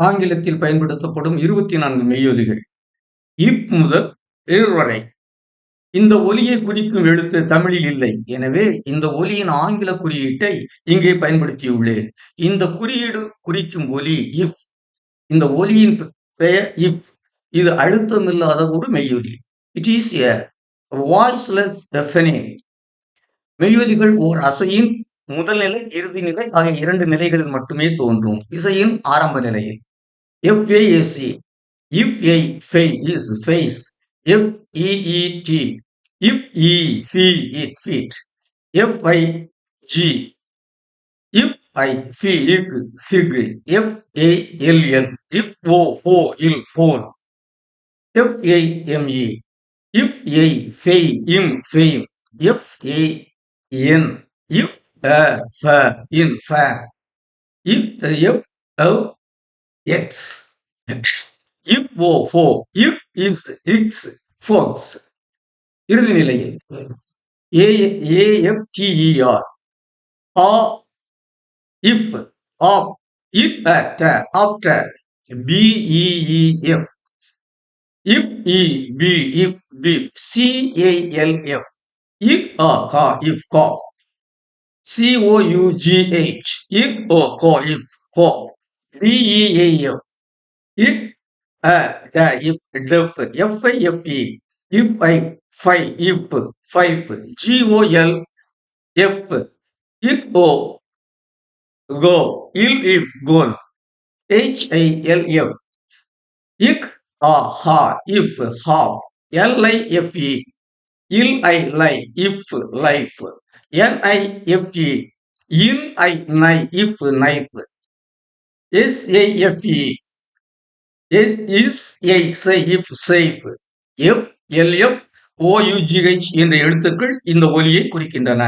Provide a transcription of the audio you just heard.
ஆங்கிலத்தில் பயன்படுத்தப்படும் 24 மெய்யொலிகள். இப் முதல் இர் வரை. இந்த ஒலியை குறிக்கும் எழுத்து தமிழில் இல்லை. எனவே இந்த ஒலியின் ஆங்கில குறியீட்டை இங்கே பயன்படுத்தியுள்ளேன். இந்த குறியீடு குறிக்கும் ஒலி இஃப். இந்த ஒலியின் பெயர் இஃப். இது அழுத்தமில்லாத ஒரு மெய்யொலி. It is a voiceless phoneme. மெய்யொலிகள் ஓர் அசையின் முதல் நிலை, இறுதி நிலை ஆகிய 2 நிலைகளில் மட்டுமே தோன்றும். இசையின் ஆரம்ப நிலையில். FASC. If A Fay is face. FEET. If E Fee it feet. FIG. If I Fig fig. FALL. If O Ho ill phone. FAME. If A Fay in fame. FAN. If A Fa in fan. If F X. If O fo. If is X fox. இறுதி நிலையில் AFTER. If of if at after. BEEF. If EB if beef. CALF. If ka if cough. COUGH. If co if cough. DEAF. If da if def. FIFE. If I fi if five. GOLF. If o go. Ill if golf. HILF. Ik ha if half. LIFE. Ill I lie if life. NIFE. In I nigh if knife. SAFE. is say if safe. FLF OUGH என்ற எழுத்துக்கள் இந்த ஒலியை குறிக்கின்றன.